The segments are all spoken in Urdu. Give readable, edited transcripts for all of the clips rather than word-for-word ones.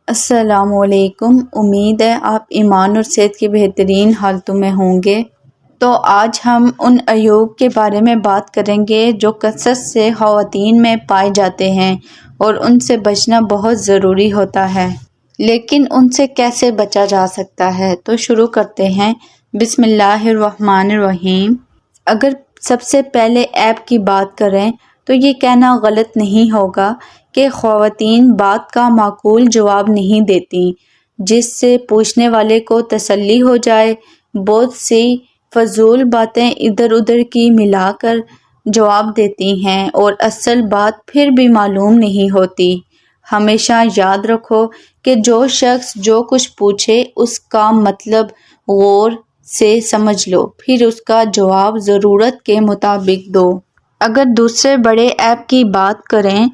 السلام علیکم۔ امید ہے آپ ایمان اور صحت کی بہترین حالتوں میں ہوں گے۔ تو آج ہم ان عیوب کے بارے میں بات کریں گے جو کثرت سے خواتین میں پائے جاتے ہیں اور ان سے بچنا بہت ضروری ہوتا ہے، لیکن ان سے کیسے بچا جا سکتا ہے؟ تو شروع کرتے ہیں۔ بسم اللہ الرحمن الرحیم۔ اگر سب سے پہلے عیب کی بات کریں تو یہ کہنا غلط نہیں ہوگا کہ خواتین بات کا معقول جواب نہیں دیتی، جس سے پوچھنے والے کو تسلی ہو جائے۔ بہت سی فضول باتیں ادھر ادھر کی ملا کر جواب دیتی ہیں اور اصل بات پھر بھی معلوم نہیں ہوتی۔ ہمیشہ یاد رکھو کہ جو شخص جو کچھ پوچھے اس کا مطلب غور سے سمجھ لو، پھر اس کا جواب ضرورت کے مطابق دو۔ اگر دوسرے بڑے عیب کی بات کریں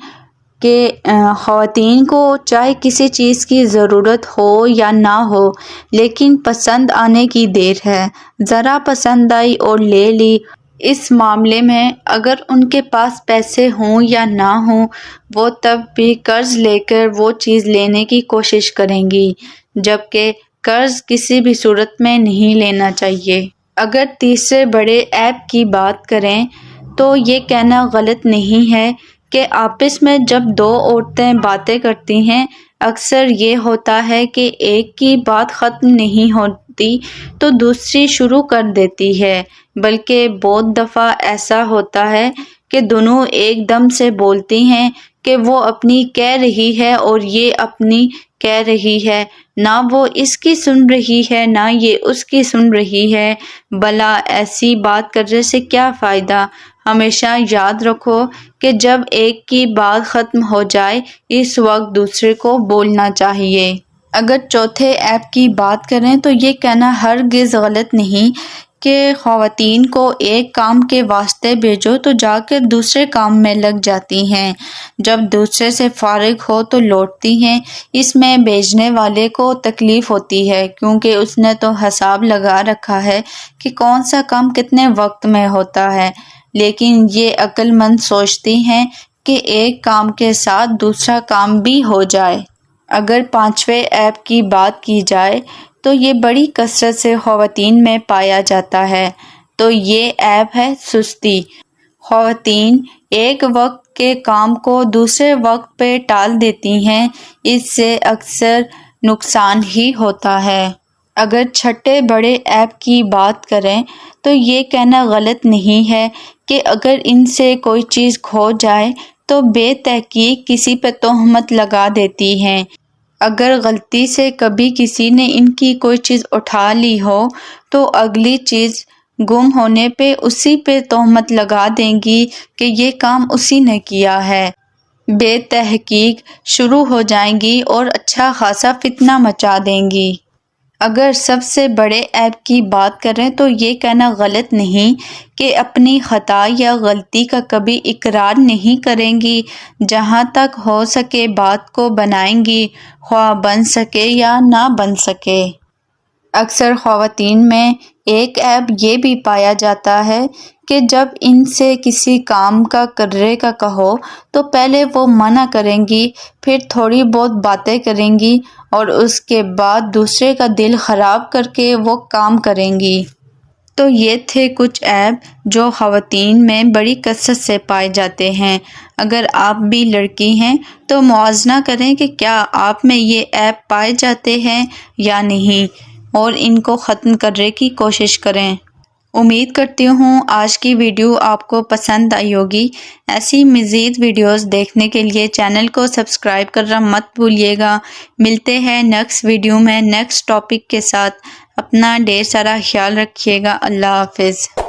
کہ خواتین کو چاہے کسی چیز کی ضرورت ہو یا نہ ہو لیکن پسند آنے کی دیر ہے، ذرا پسند آئی اور لے لی۔ اس معاملے میں اگر ان کے پاس پیسے ہوں یا نہ ہوں، وہ تب بھی قرض لے کر وہ چیز لینے کی کوشش کریں گی، جبکہ قرض کسی بھی صورت میں نہیں لینا چاہیے۔ اگر تیسرے بڑے عیب کی بات کریں تو یہ کہنا غلط نہیں ہے کہ آپس میں جب دو عورتیں باتیں کرتی ہیں، اکثر یہ ہوتا ہے کہ ایک کی بات ختم نہیں ہوتی تو دوسری شروع کر دیتی ہے، بلکہ بہت دفعہ ایسا ہوتا ہے کہ دونوں ایک دم سے بولتی ہیں کہ وہ اپنی کہہ رہی ہے اور یہ اپنی کہہ رہی ہے، نہ وہ اس کی سن رہی ہے نہ یہ اس کی سن رہی ہے۔ بھلا ایسی بات کرنے سے کیا فائدہ؟ ہمیشہ یاد رکھو کہ جب ایک کی بات ختم ہو جائے اس وقت دوسرے کو بولنا چاہیے۔ اگر چوتھے عیب کی بات کریں تو یہ کہنا ہرگز غلط نہیں کہ خواتین کو ایک کام کے واسطے بھیجو تو جا کر دوسرے کام میں لگ جاتی ہیں، جب دوسرے سے فارغ ہو تو لوٹتی ہیں۔ اس میں بھیجنے والے کو تکلیف ہوتی ہے کیونکہ اس نے تو حساب لگا رکھا ہے کہ کون سا کام کتنے وقت میں ہوتا ہے، لیکن یہ عقل مند سوچتی ہیں کہ ایک کام کے ساتھ دوسرا کام بھی ہو جائے۔ اگر پانچویں عیب کی بات کی جائے تو یہ بڑی کثرت سے خواتین میں پایا جاتا ہے، تو یہ عیب ہے سستی۔ خواتین ایک وقت کے کام کو دوسرے وقت پہ ٹال دیتی ہیں، اس سے اکثر نقصان ہی ہوتا ہے۔ اگر چھٹے بڑے عیب کی بات کریں تو یہ کہنا غلط نہیں ہے کہ اگر ان سے کوئی چیز کھو جائے تو بے تحقیق کسی پہ تہمت لگا دیتی ہیں۔ اگر غلطی سے کبھی کسی نے ان کی کوئی چیز اٹھا لی ہو تو اگلی چیز گم ہونے پہ اسی پہ تہمت لگا دیں گی کہ یہ کام اسی نے کیا ہے۔ بے تحقیق شروع ہو جائیں گی اور اچھا خاصا فتنہ مچا دیں گی۔ اگر سب سے بڑے عیب کی بات کریں تو یہ کہنا غلط نہیں کہ اپنی خطا یا غلطی کا کبھی اقرار نہیں کریں گی، جہاں تک ہو سکے بات کو بنائیں گی، خواہ بن سکے یا نہ بن سکے۔ اکثر خواتین میں ایک عیب یہ بھی پایا جاتا ہے کہ جب ان سے کسی کام کا کرنے کا کہو تو پہلے وہ منع کریں گی، پھر تھوڑی بہت باتیں کریں گی اور اس کے بعد دوسرے کا دل خراب کر کے وہ کام کریں گی۔ تو یہ تھے کچھ عیب جو خواتین میں بڑی کثرت سے پائے جاتے ہیں۔ اگر آپ بھی لڑکی ہیں تو موازنہ کریں کہ کیا آپ میں یہ عیب پائے جاتے ہیں یا نہیں، اور ان کو ختم کرنے کی کوشش کریں۔ امید کرتی ہوں آج کی ویڈیو آپ کو پسند آئی ہوگی۔ ایسی مزید ویڈیوز دیکھنے کے لیے چینل کو سبسکرائب کرنا مت بھولیے گا۔ ملتے ہیں نیکسٹ ویڈیو میں نیکسٹ ٹاپک کے ساتھ۔ اپنا ڈھیر سارا خیال رکھیے گا۔ اللہ حافظ۔